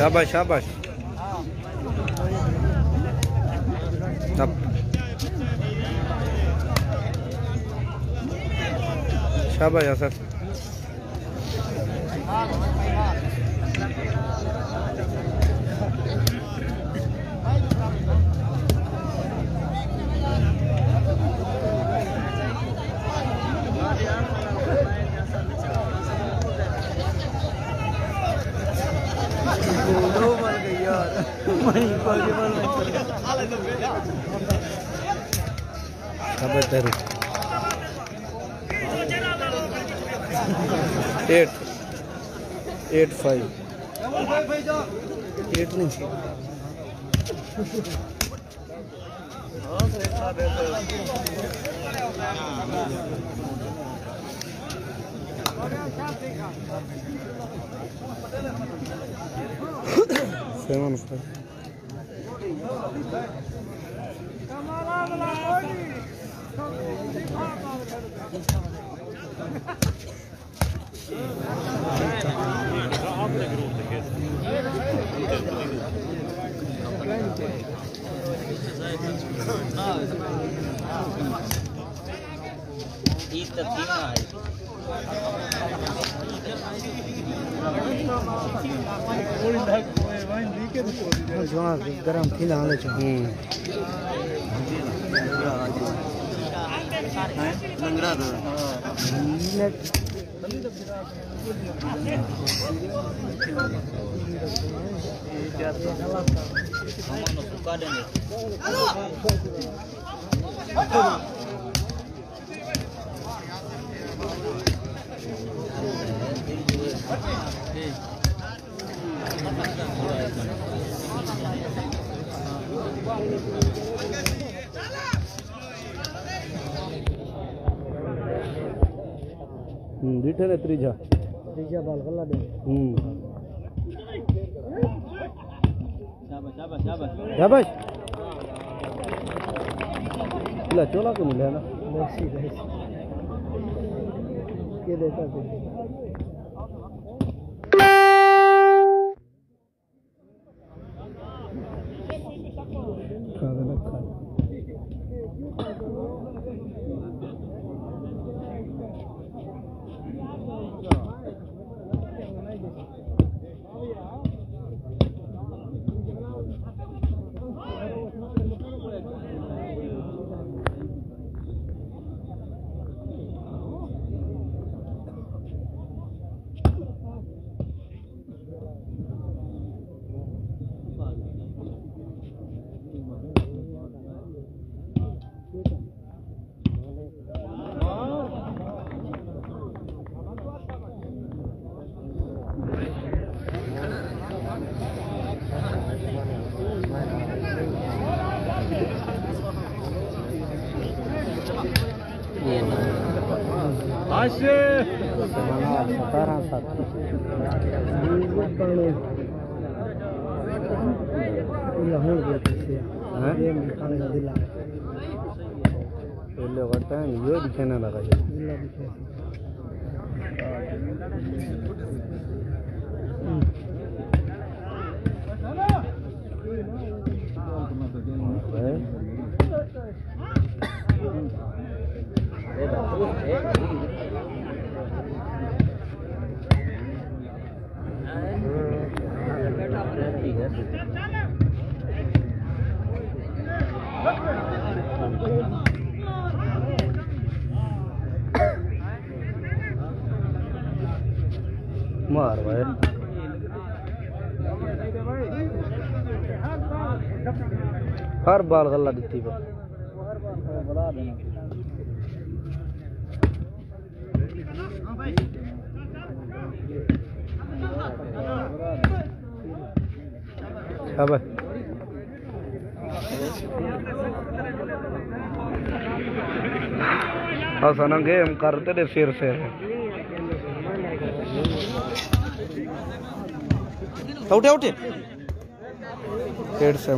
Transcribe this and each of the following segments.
शाबाश शाबाश शाबाश असर एट 8-5 8 नहीं 7-5 गरम खिला दिठे ने त्रीजा बाल गला दे शाबाश शाबाश शाबाश इला चोला को मिला ना के देता ये दिखाना लगा मार भाई हर बाल गला दिखती है। अब ना गेम करते थे फिर उठे उठे 8-7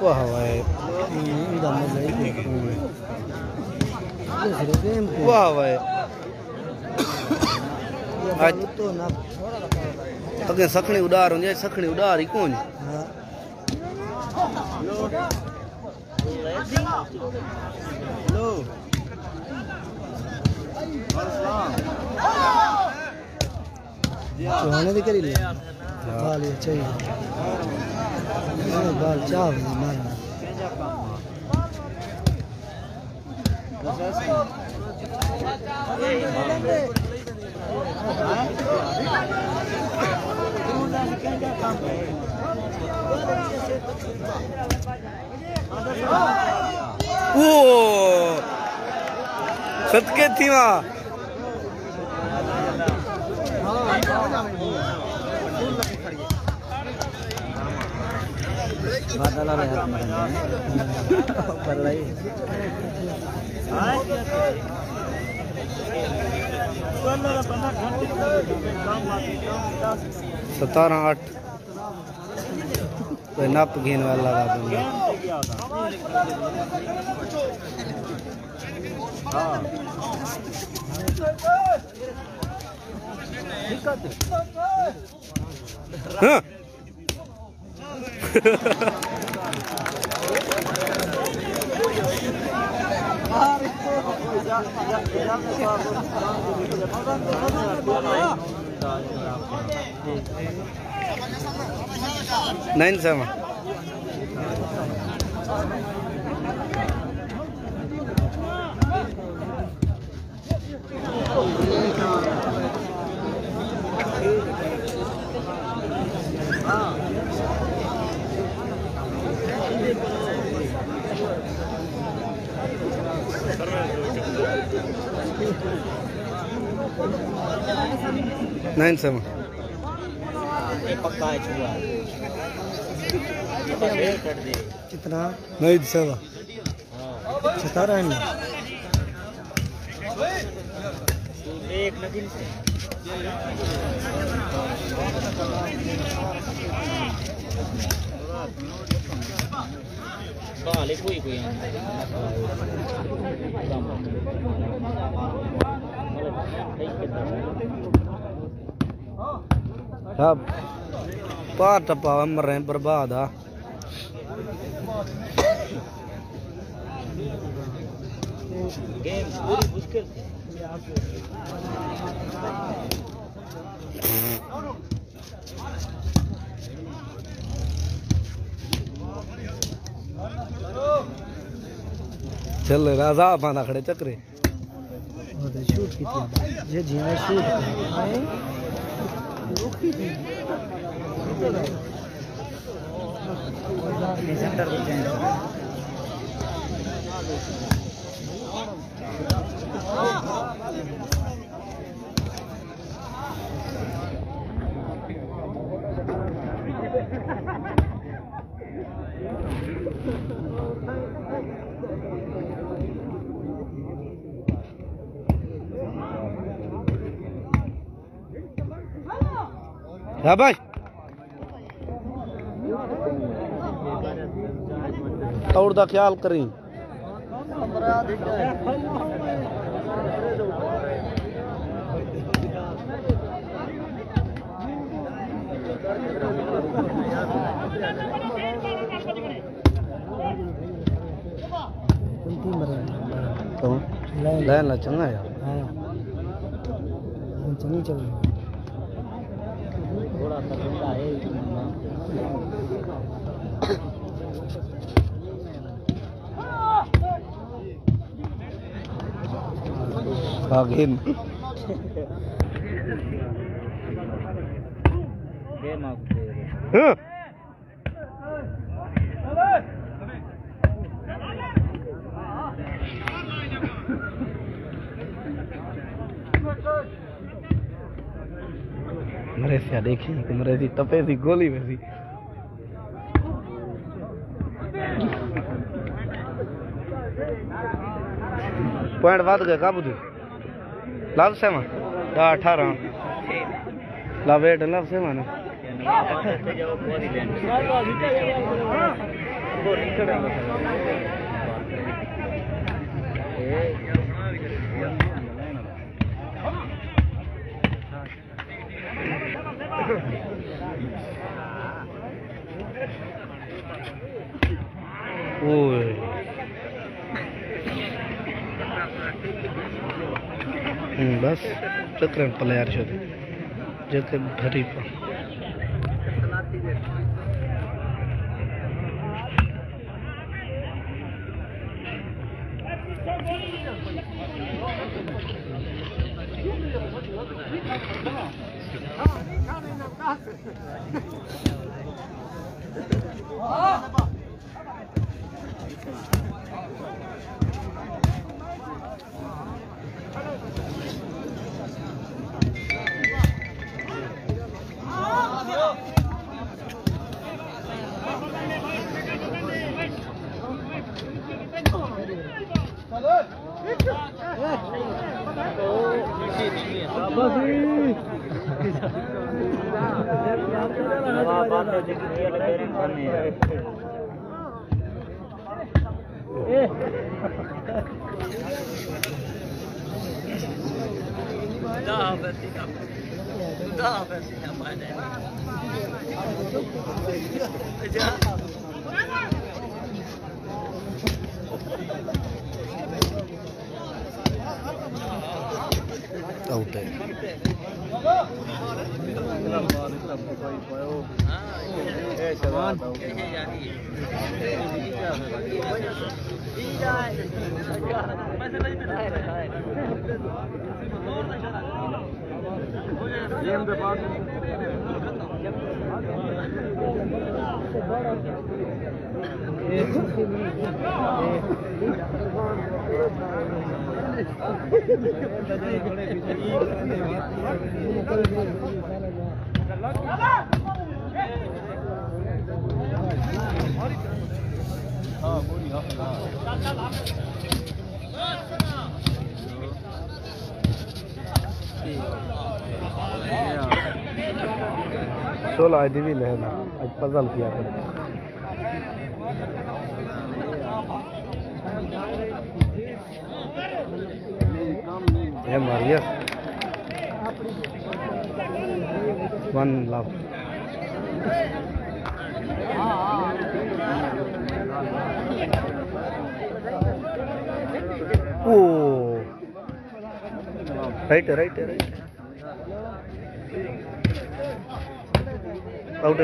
वाह भाई वाह भाई आज तो ना अगे सखणी उडार हो जाए सखणी उडार ही कौन चौहाने भी करी ले बाल ये चाहिए बाल चाव मारना ओ सदके थी वहाँ बादल आ रहा है पर लाई 17-8 कोई नप घेन वाला लगा दूंगा हाँ Nine sama. Nine sama. कितना 9 सवा 17 है एक नदी से बाले कोई सब पार टपा मर रहे हैं बर्बाद आ गेम पूरी मुश्किल चल राजा बांधा खड़े चक्रे शूट की ये जीना शूट सेंटर भाई और दा ख्याल करी लाइन ला चंगा यार चंगी चल थोड़ा सा है Again. Game out there. Huh? ऐसे देखी तुम्हारे सी टपे सी गोली में सी पॉइंट बात गए काबू थे लाभ से मां 18 लाभ 8 लाभ से मां बस चक्र प्लेयर शो जैसे भरी पर आउट है सोलह आई दी ले आज पजल किया था ये मारिया 1 लाभ ओ राइट आउट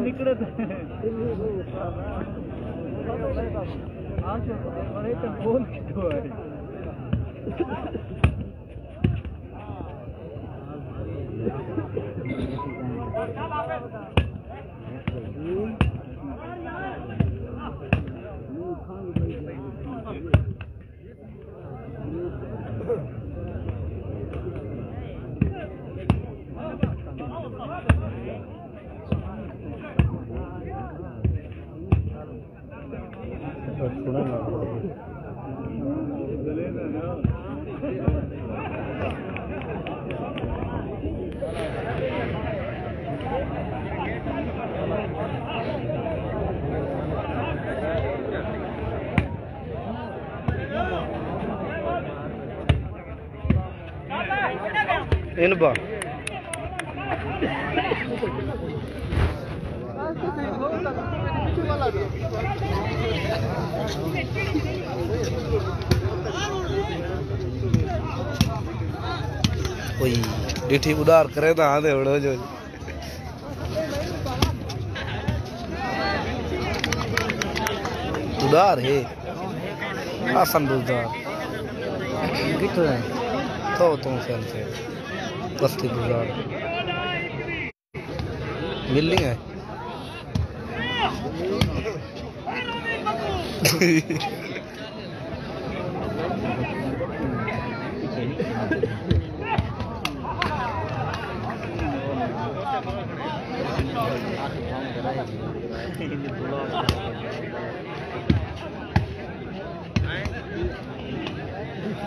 निकले बोल इनबा कोई डिठी उधार करे ना आधे उड़ो जो उधार है आसन बुजदार कितो है तो सेल से बस्ती बुजदार बिल्डिंग है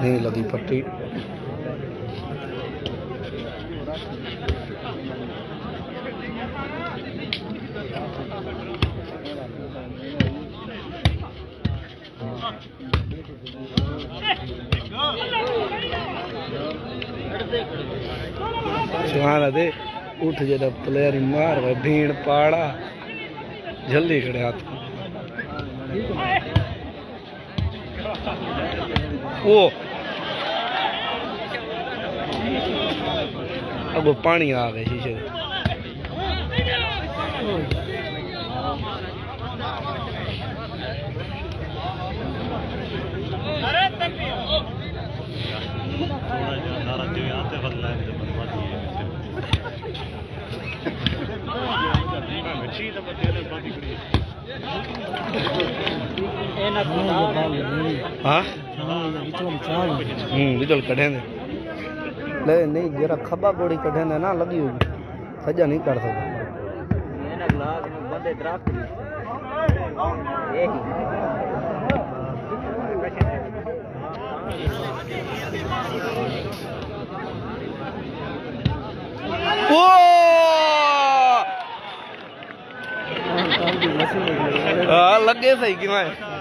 नहीं लगी पट्टी दे उठ जरा प्लेयर मार भीड़ पाड़ा जल्दी खड़े हाथ ओ अब पानी आ गए शीशे बिजल कढ़े ले नहीं जरा खबा गोड़ी कढ़े ना लगी होगी सजा नहीं कर सकता लगे सही क्यों है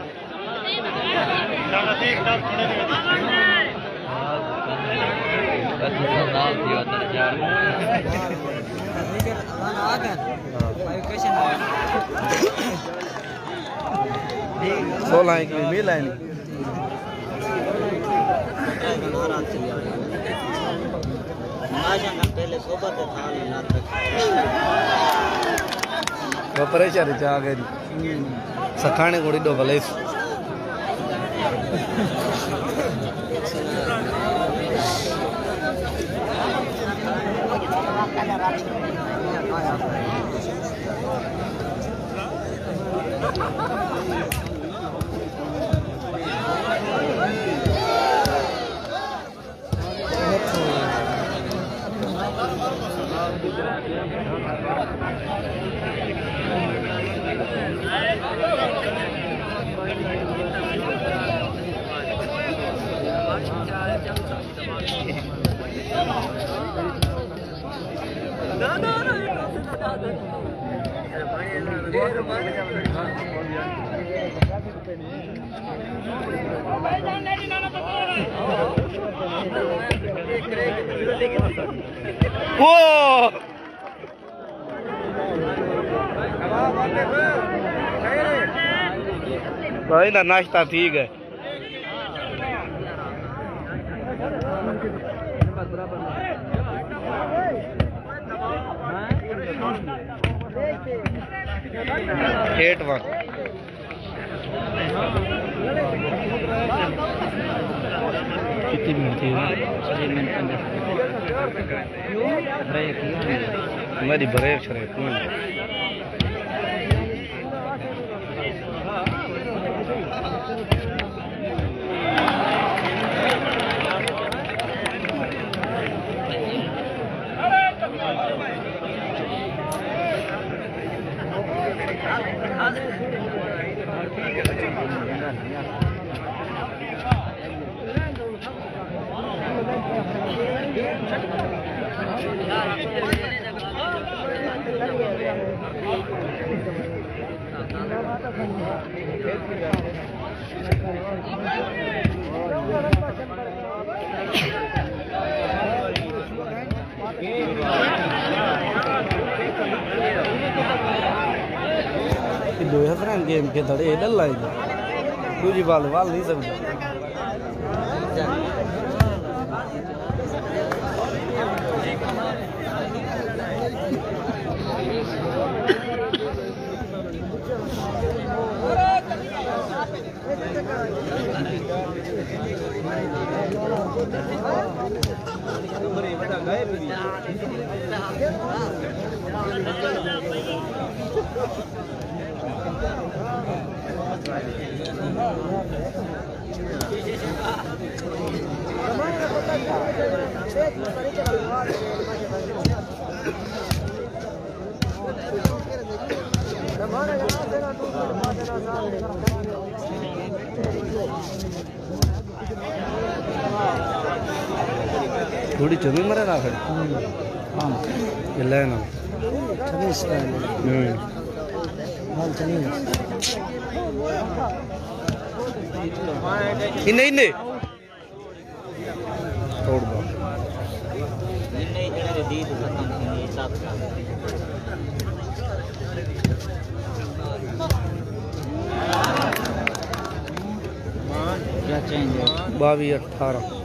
सोलह एक मिल है प्रेशर आ गई सखाने को डो भले भाई ना नाश्ता ठीक है एट वन कितनी मिनट मेरी ब्रेक दो फ्रेंड गेम के थोड़े डल लाएंगे दूसरी बाल नहीं सकते थोड़ी जमी मरे ना फिर हाँ ये ले ना इन्हें इन्हें तोड़ दो क्या चेंज है 22-18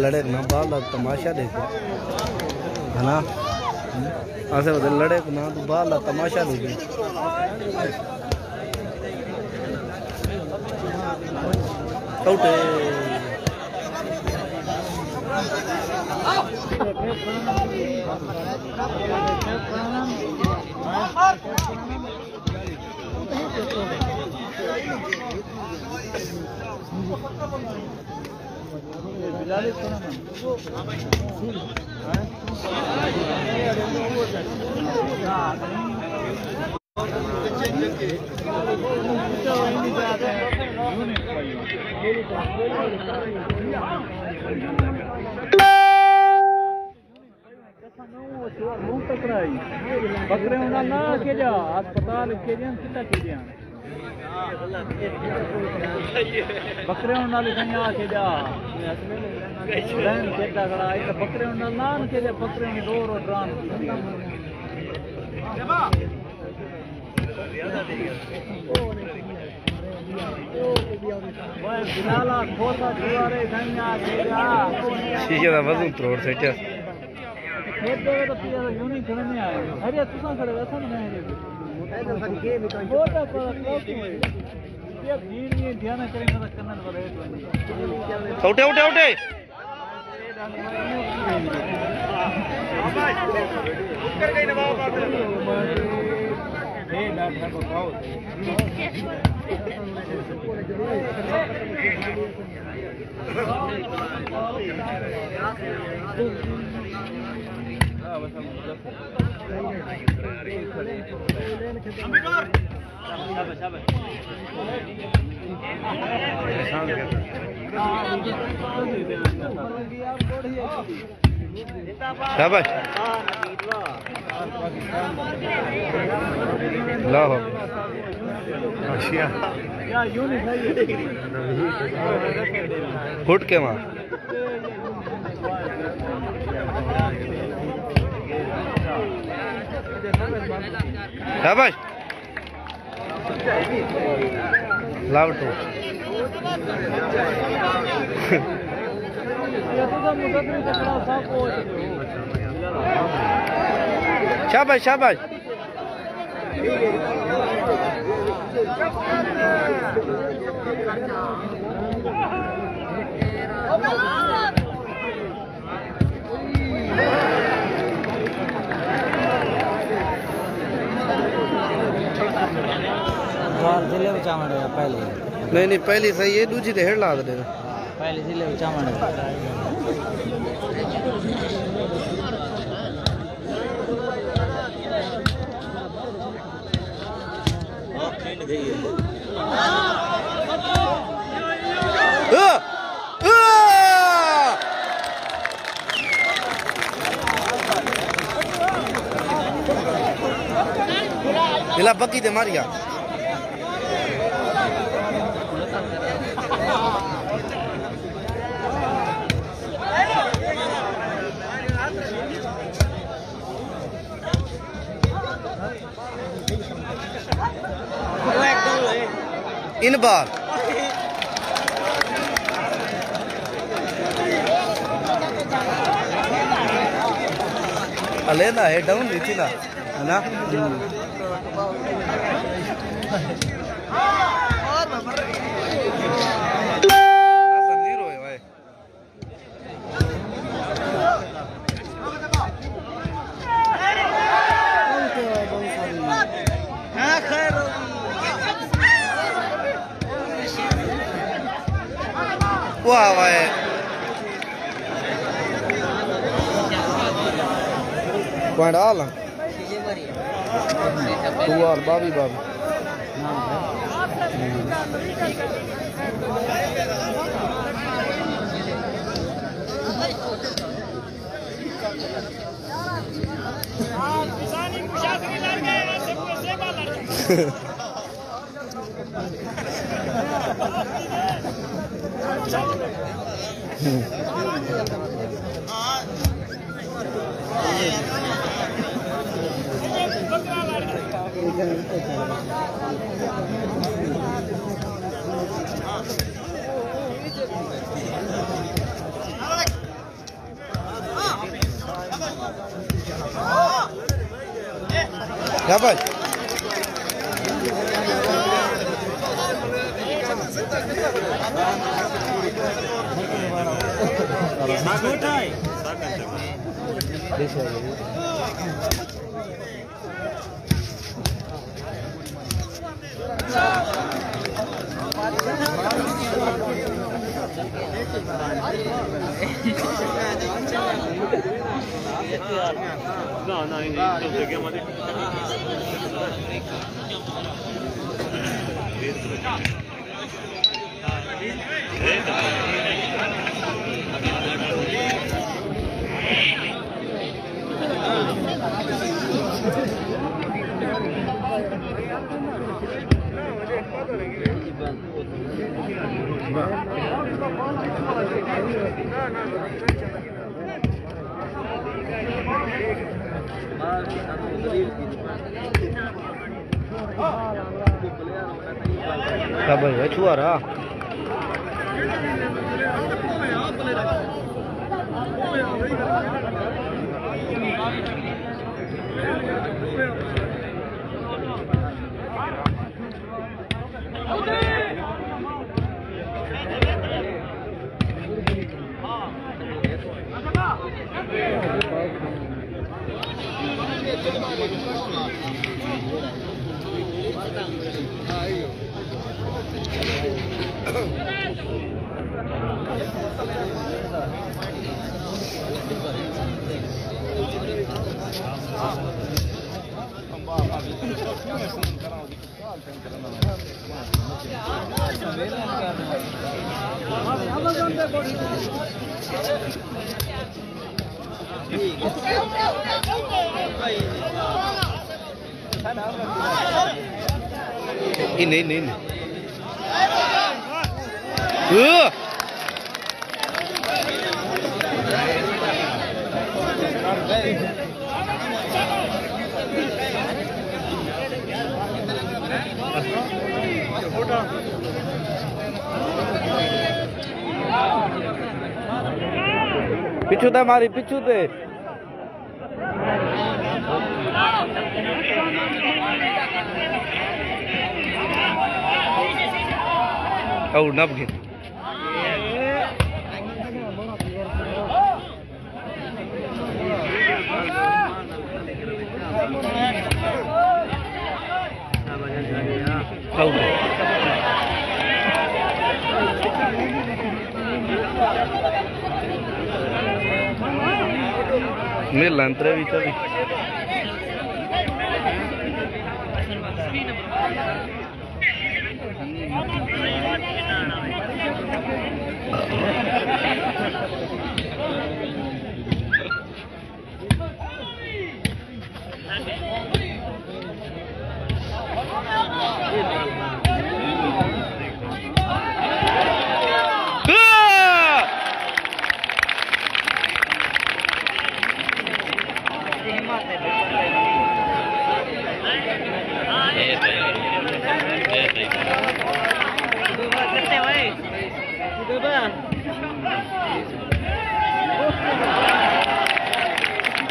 लड़े ना बाल तमाशा देखे है ना ऐसे लड़े ना तो बाल तमाशा देखे उठे बकरे ना के जा अस्पताल के जा कितना के जा बकरे लिखा के जा केटा खड़ा है बकरे ना के जा बकरे डोर और ड्राम शीशे का वजन तोड़ सेट तो यूनिक नहीं आया अरे तू खड़े वैसा नहीं है ध्यान करेंगे उठे उठे उठे शाबाश लाओ फुट के मां शाबाश लाओ तो शाबाश शाबाश जिले चावड़ पहले नहीं पहली सही है दूसरी तो हेड ला दे पहले जिले चावड़ इला बकी दे मारिया इन बार अलेना है डाउन नीचे ना है ना वाह वाह पॉइंट आला तू और बाबी बाबी क्या भाई क्या भाई छुआ रहा ini पिछू ते मारी पिछू ते और नब गिन मिल अंतरे भी चली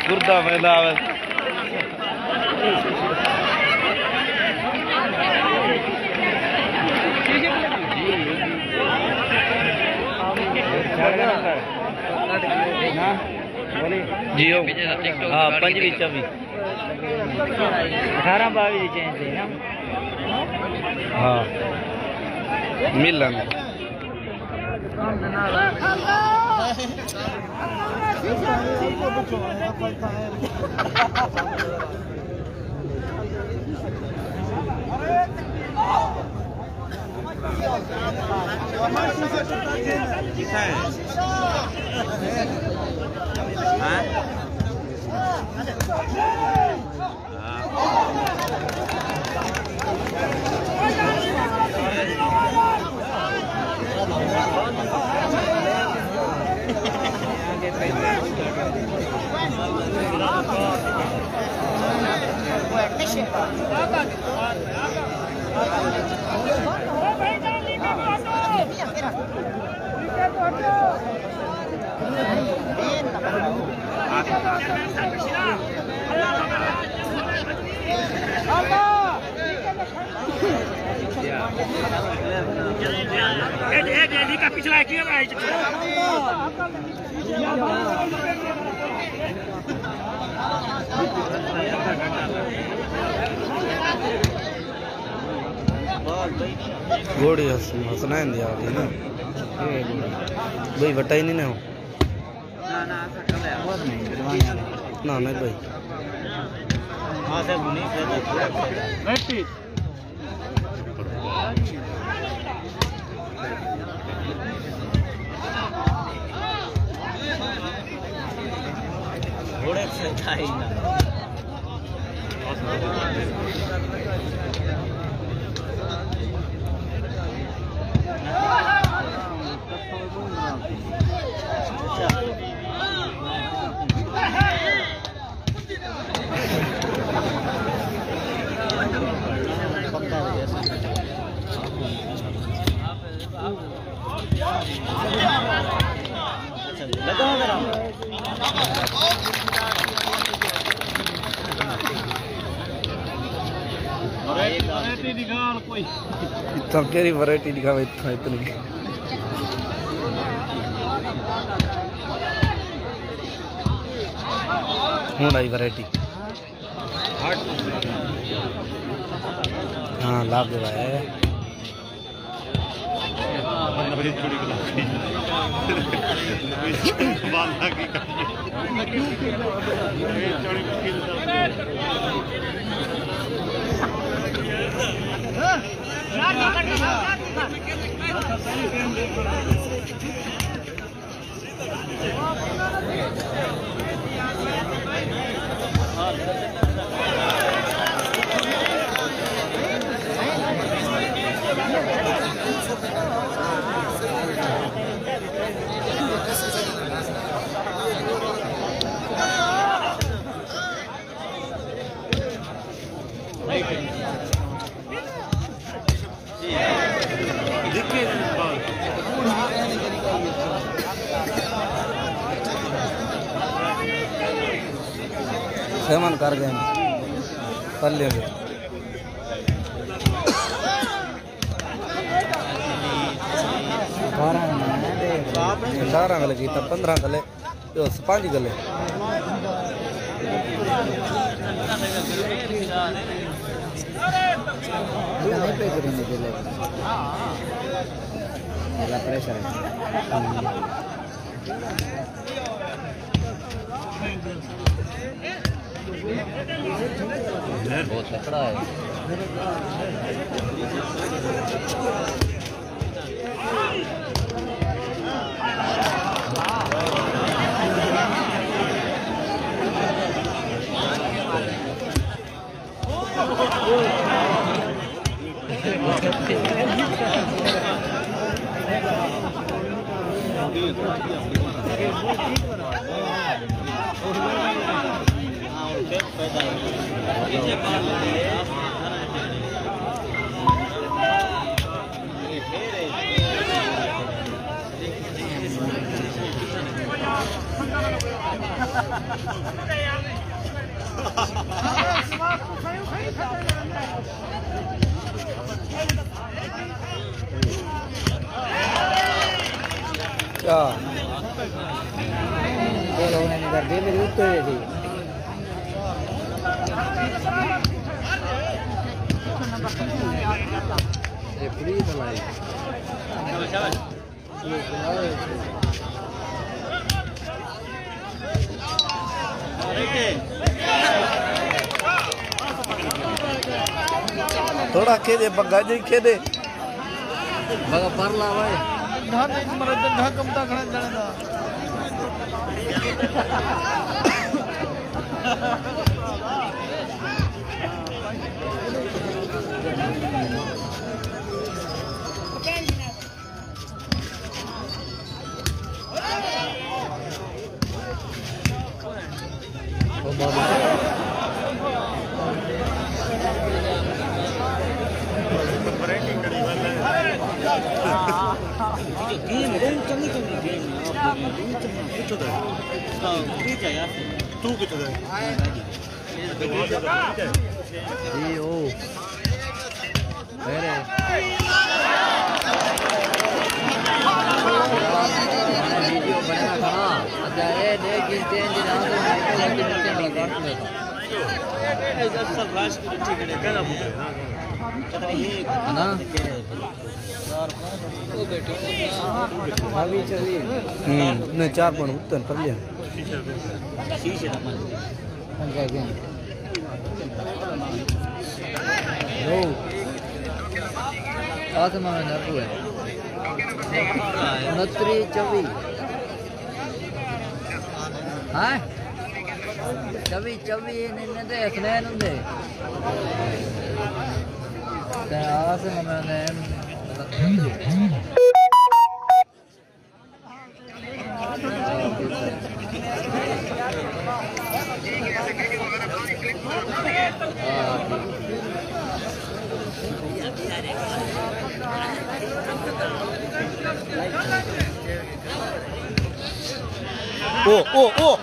गुर्दा मैदा जियो हाँ 25 24 18 22 चेंज है ना हाँ मिलन पिछला गोड़ी हंसना है दिया ना भाई बटा ही नहीं हो ना नहीं भाई घोड़े से था ही ना इतना केरी वैरायटी दिखावे इतनी हूँ आई वैरायटी हाँ लाभ दे रहा है सेवन कर गए पल्ले में 18 गले की 15 गले 5 गले प्रेशर बहुत तकड़ा है क्या चलो मैंने कर दिया मेरी उत्तर दे दी ये फ्री मलाई थोड़ा खेदे बग्गा जी खेदे बगा परला भाई धान मरद धान कमता खड़ा जाने तू कितने जी ओ मेरे वीडियो बना खड़ा अच्छा ये देख इस चेंज ना तो मैं के नीचे नहीं काट लेता ऐसा सब राश की ठीक है क्या है ना ओ बेटे अभी चलिए नहीं 4 पॉइंट उत्तर पर लिया शीशे ना क्या क्या ओ आत्मा में नरु है 29-24 हाँ 24 निन्ने हसनैन होंगे आत्मा में ओ ओ ओ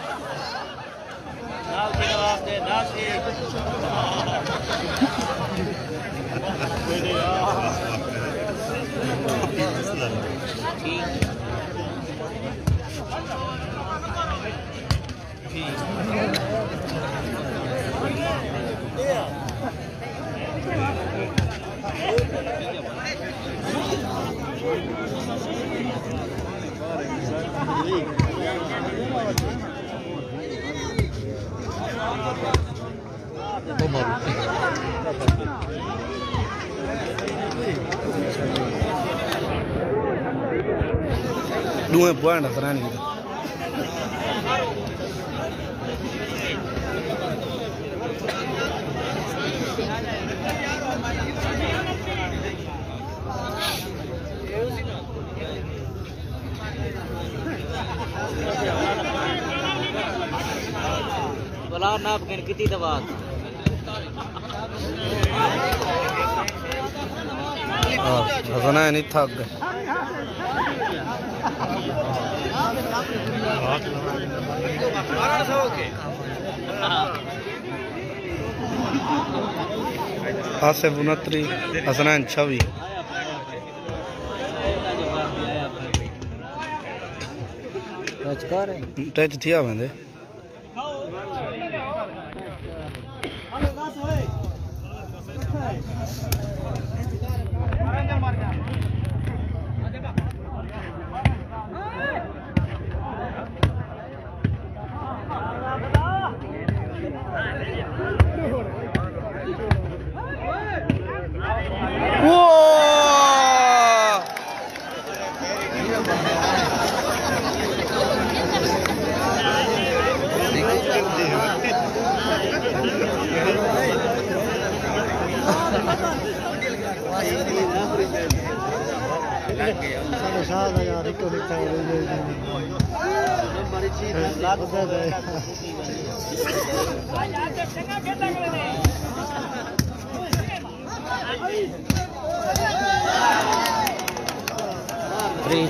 Dua buah nak terang gitu. बला नाप के कितनी दवा हसना है नहीं थक गए आसिफ 29 हसनैन 26 टच थिया वेंदे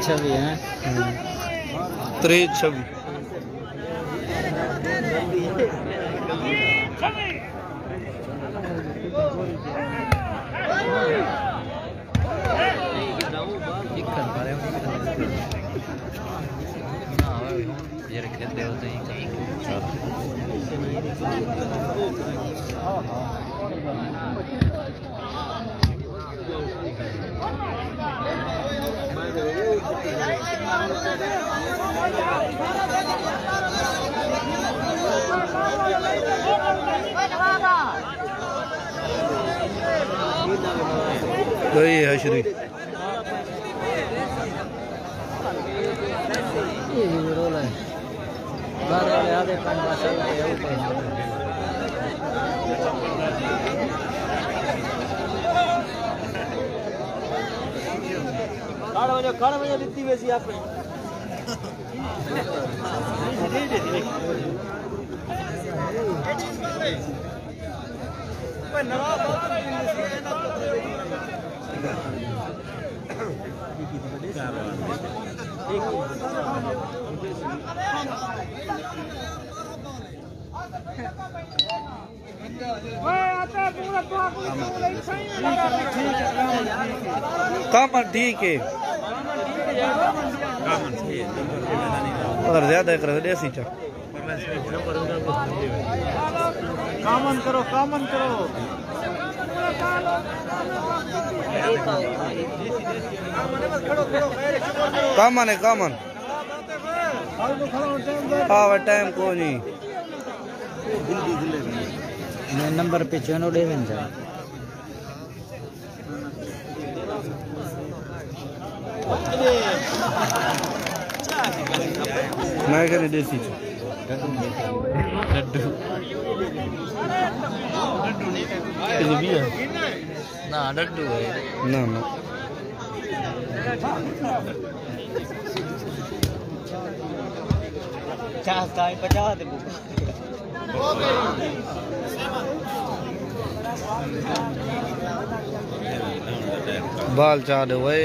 छवि है 3-26 तो ये है श्री रोल है बारे आधे पांच भाषा खाना बजे लिखती वैसी आप कामन ठीक है अगर ज्यादा कर देसी चा कामन करो कामन है कामन हाँ टाइम को नहीं मैं नंबर पे चैनल दे दें सर मैं करे देसी लड्डू ना लड्डू है ना ना चाहता है 50 दे बाल चाह दे वे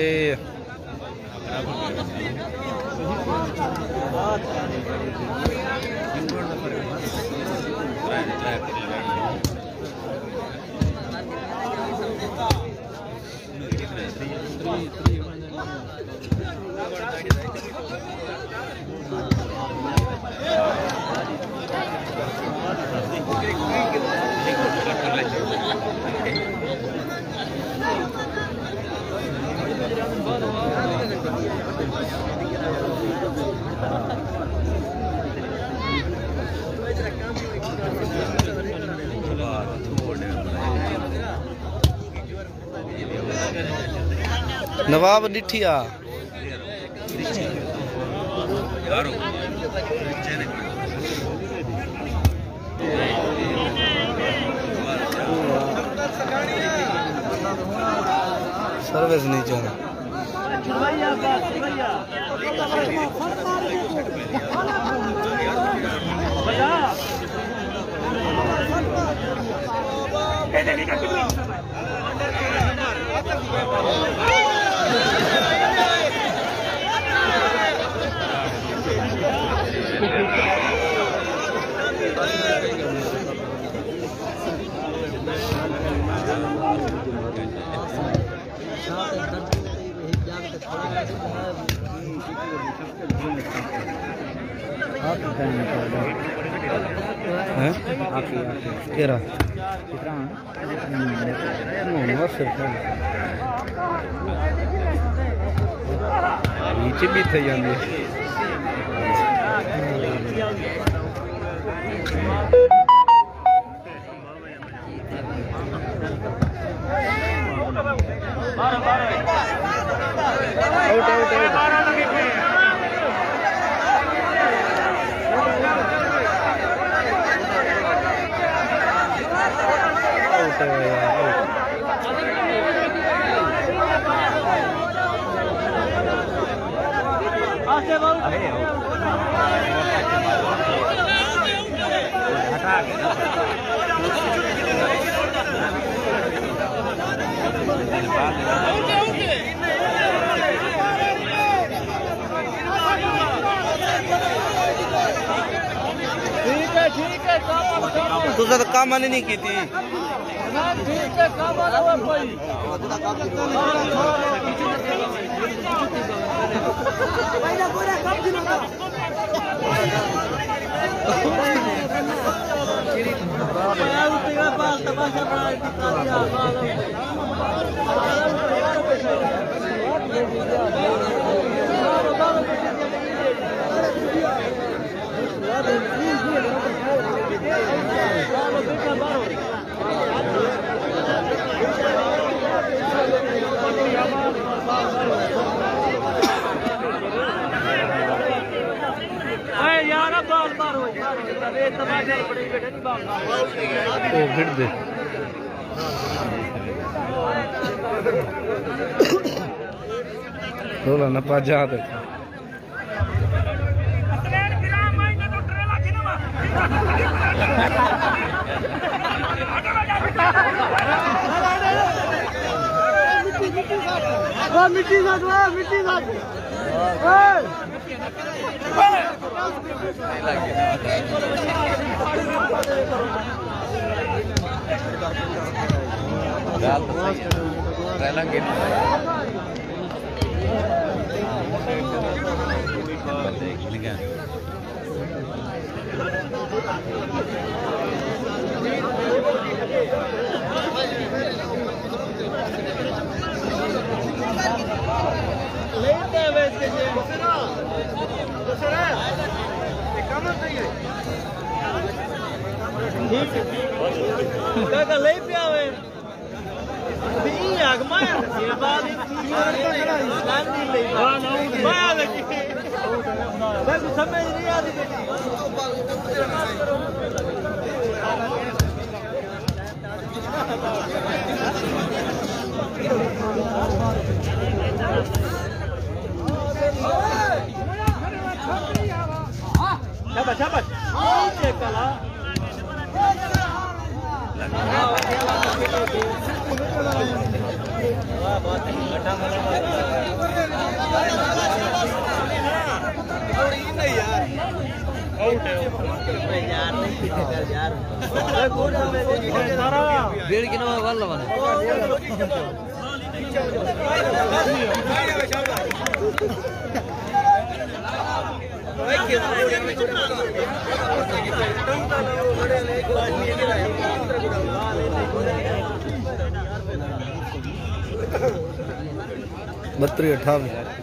नवाब डिठिया सर्विस नहीं चाहिए केरा नीचे भी थे जाने हटा ठीक है तुझे तो काम नहीं की थी ठीक है काम कोई यार बार बार हो फिर दे रोला न पा जा दे मिट्टी ले पिया समझ नहीं आती शाबाश डेढ़ किलो वाला बना बत्तरी 28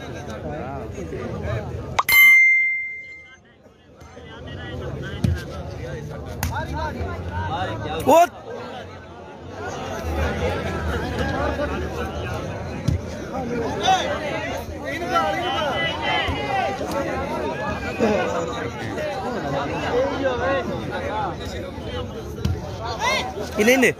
What? Ini.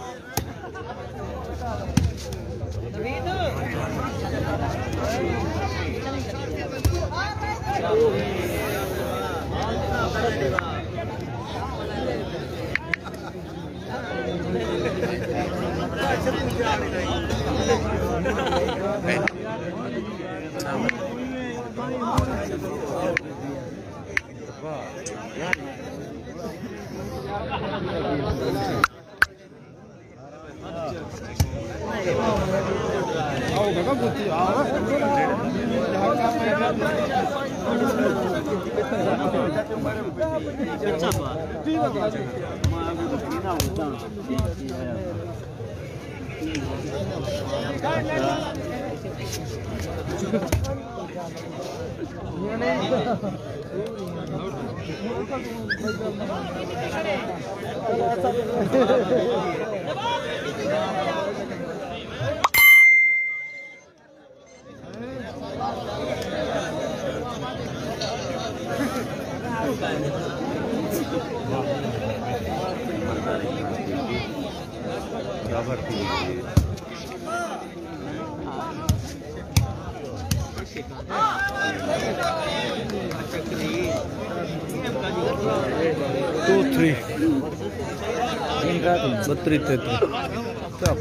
बत्तरी 33 क्या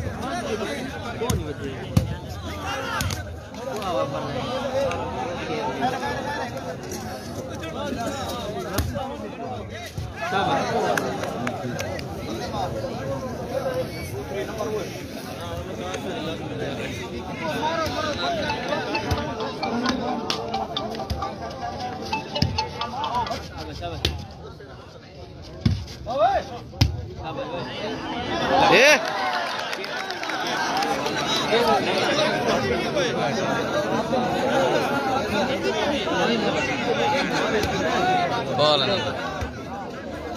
Bola.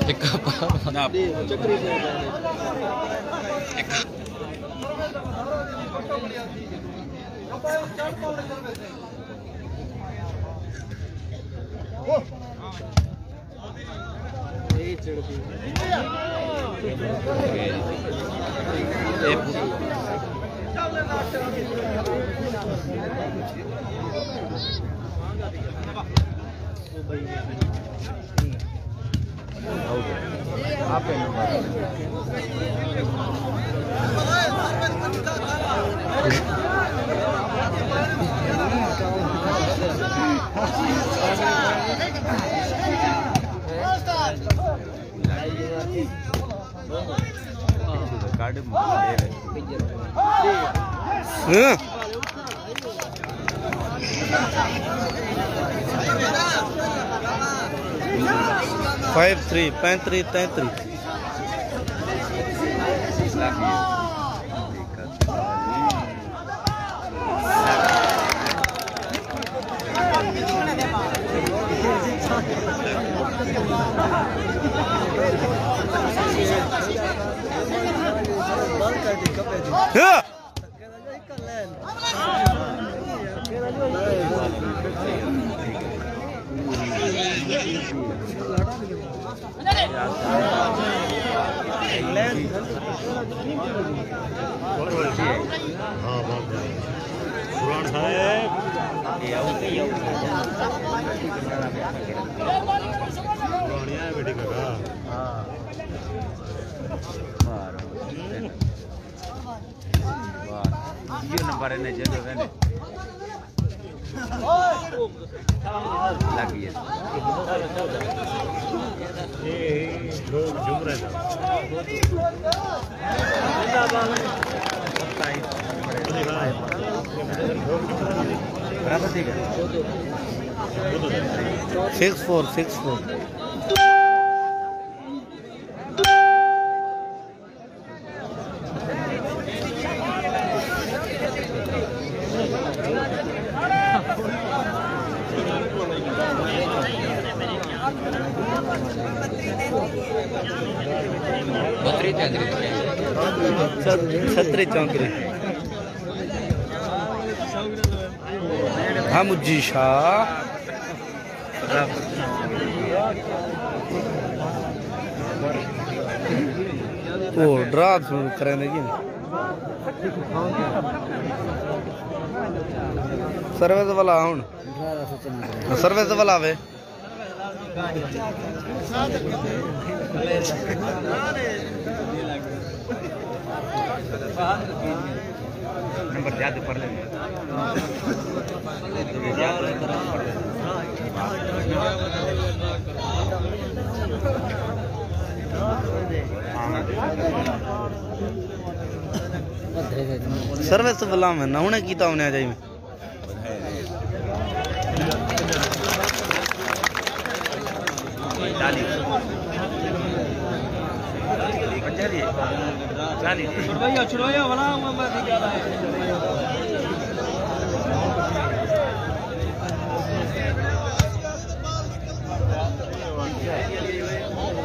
Fica na five three 35-33 number ने जे वेने लगी है ये लोग जुम रहे थे 6-4 छतरी चौंकरी हम जी शाह ओ ड्रा करेंगे सर्विस वाला हूं सर्विस वाला आवे नंबर याद पर ले सर्विस वाला में ना उन्हें कीता उन्हें आ जाए छुड़वाइया वाला मैं क्या रहा है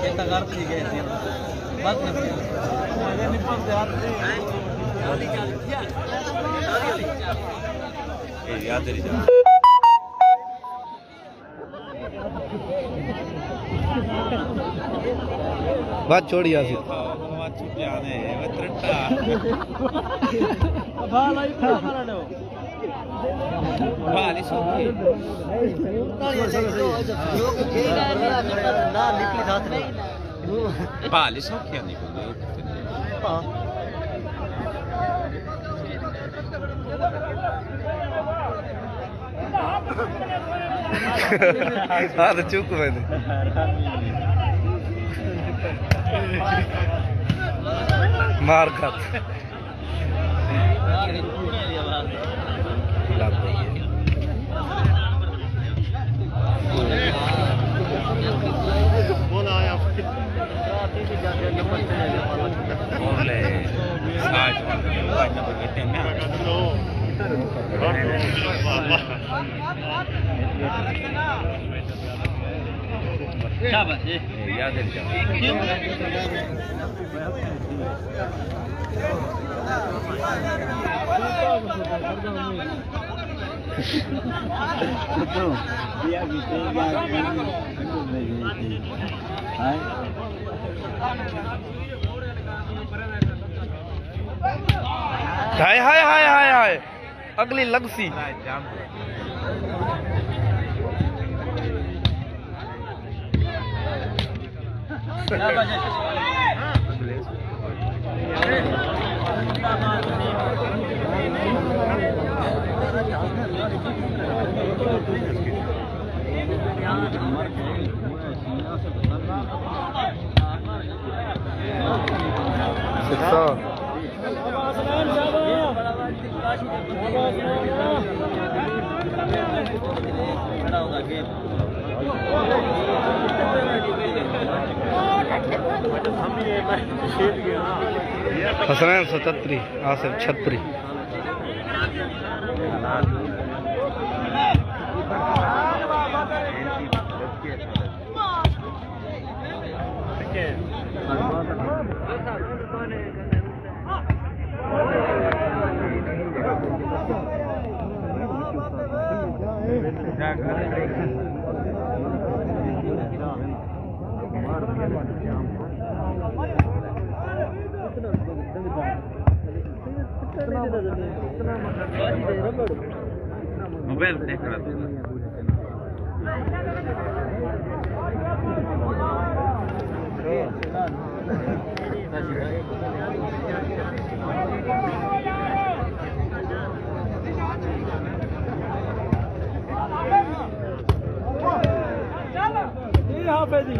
कितना गर्द नहीं गए बात नहीं ये निपल से हाथ ये याद रही जा बात छोड़ी यासी हाँ तो चुप मैंने मार खा याद हाय हाय हाय हाय हाय अगली लगसी हसनैन 77 आसिफ 36 मोबाइल देख रहा था यहाँ पे जी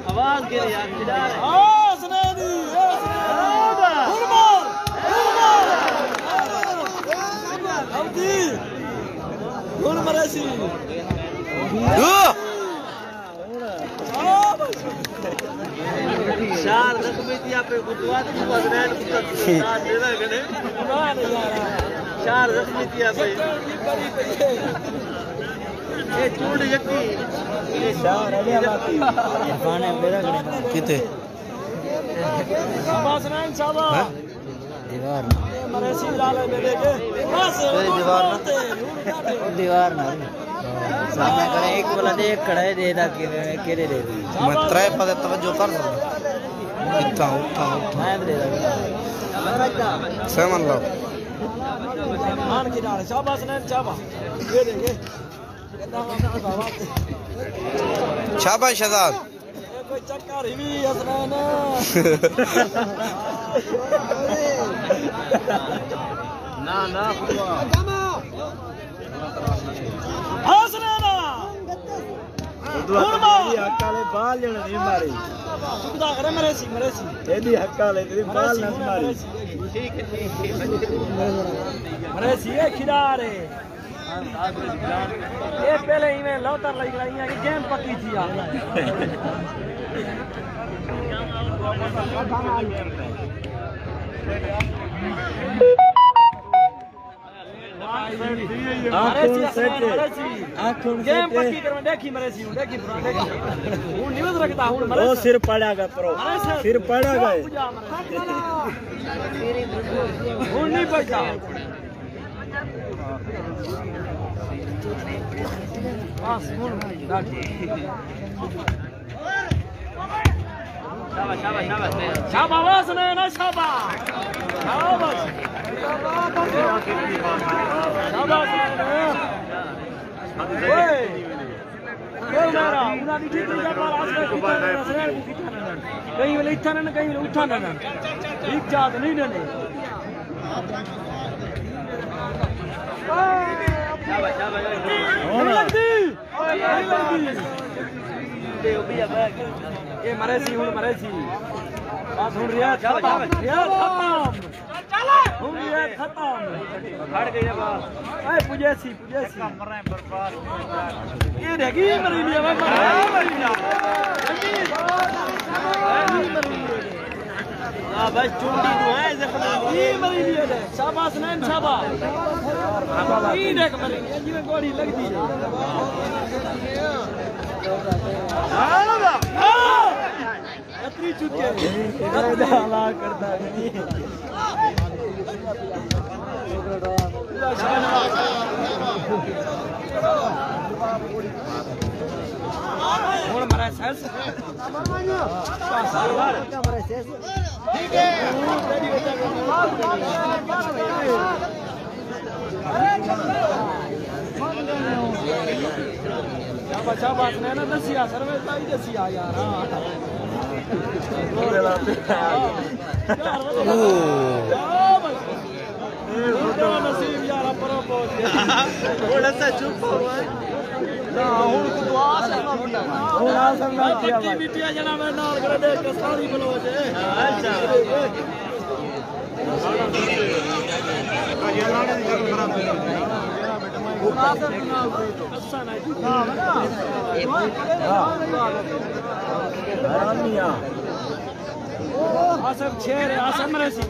आवाज गिर यार किधर है चार जख्मी दिया पे गुजरात की बजरैन चार जख्मी दिया पे ये चूड़ यकी ये चार है खाने मेरा किते शाबाश शाबाश दीवार मरे सिंगराल में देखे बस दीवार ना सामने करे एक बोला दे एक कड़ाई दे दा केरे दे दी मैं त्राय पद तवज्जो कर सकता इतना उठा मैं दे दा सेवन लो मान की डाल शाबाश ने शाबाश ये देखे शाबाश शहजाद कोई चक्कर ही हसनैन ना ना हसनैन हक्काले बाल जण नहीं मारी सुखदा करे मेरे सी एदी हक्काले तेरी बाल न मारी ठीक है मेरे सी ए खिलारे ये पहले ही में लौतर लग रही है कि गेम पक्की थी यार गेम पक्की कर देखी मेरे सी देखी पूरा देखी हूं न्यूज़ रखता हूं मेरे सिर पड़ेगा प्रो सिर पड़ेगा हूं नहीं पड़ता बस हूं शाबाश शाबाश शाबाश शाबाश ने ना शाबाश शाबाश शाबाश ओए कोई मेरा उना दी ठीक जा पर आज का कहीं वाले इथान न कहीं उठान न ठीक जात नहीं ने शाबाश शाबाश लगदी दे ओ भी अब ये मरे सी हुन मरे सी बात हुन रिया खत्म चलो हुन रिया खत्म खड़ गई अब ए पुजे सी मर रहे बर्बाद ये देखी मरी लिया मरी लिया हां बस चुंडी नु है जख्म ये मरी लिया शाबाश नैन शाबाश ये देख मरी ये गोली लगती है अतरी चुके डाला करता नहीं और हमारा सेल्स ठीक है शाबाश ने ना दसिया सर्वे ताई दसिया यार नसीब यार पर पहुंच गया थोड़ा सा चुप हो ना हुन को दुआ से हुन आ समझ किया भाई बिटिया जना में नाल कर दे के सारी बलोच अच्छा ये नाले दी गल खराब अच्छा नहीं ना हां आसम छेर आसम मरसी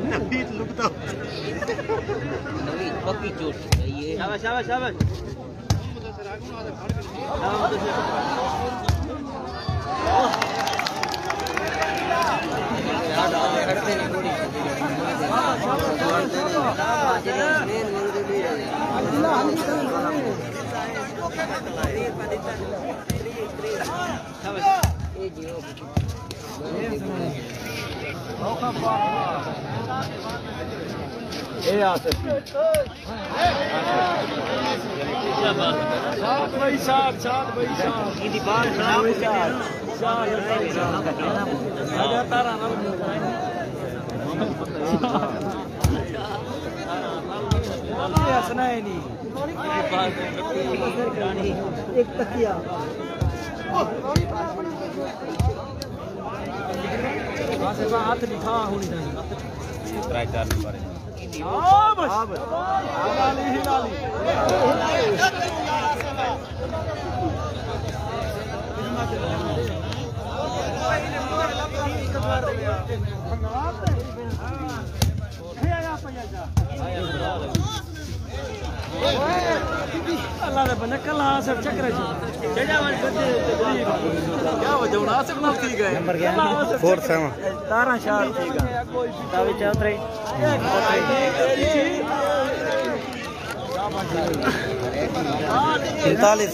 नवीद लुकता नवीद पक्की चोट ये शाबाश शाबाश शाबाश एक तकिया हाथ लिखा होनी चाहिए ट्राई 4 नंबर है अल्लाह ने बने कल सब चक्र क्या वजह ना सब ना ठीक है नंबर क्या 47 तारा शार ठीक है तावे चौथरे 45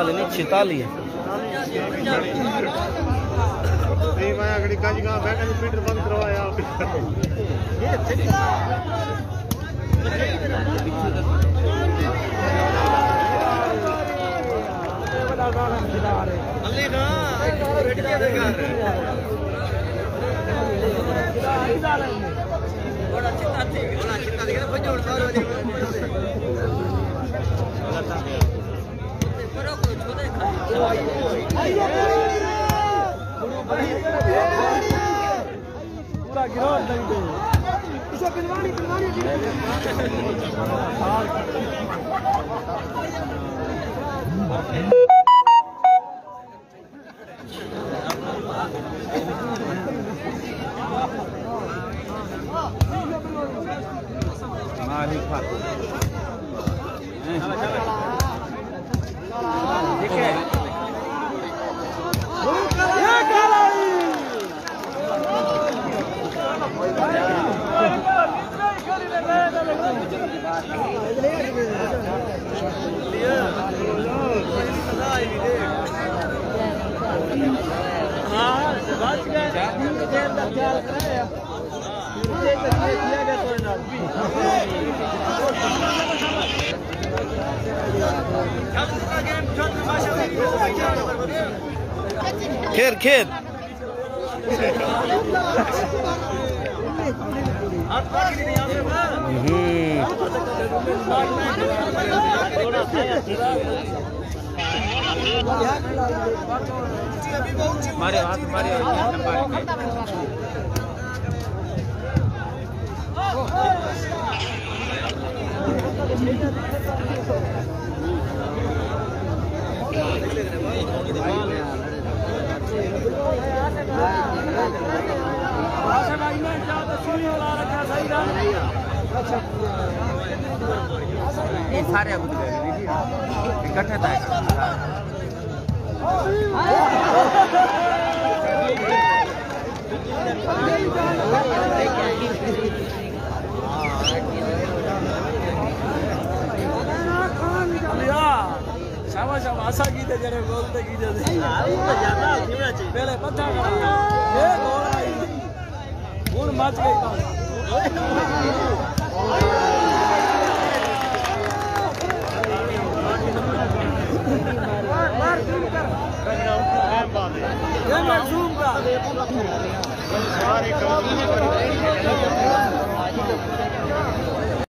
नहीं 46 नहीं मैं अगली काज का बैठा पीटर बंद करवाया अली ना बैठ के देखा बड़ा चित्ता थी बड़ा चित्ता थी बजोड़ सारो करो को छोड़े पूरा गिरोह नहीं दे इसे पिलवानी गेम का ख्याल कराया ये तो किया गया तो ना खेर खेर मारे हाथ मारे सारे इकट्ठे था शाबाश आशा की थे जरे बोलते की जैसे पहले पता ये गोल आई कौन मच गई ये मैं जूम का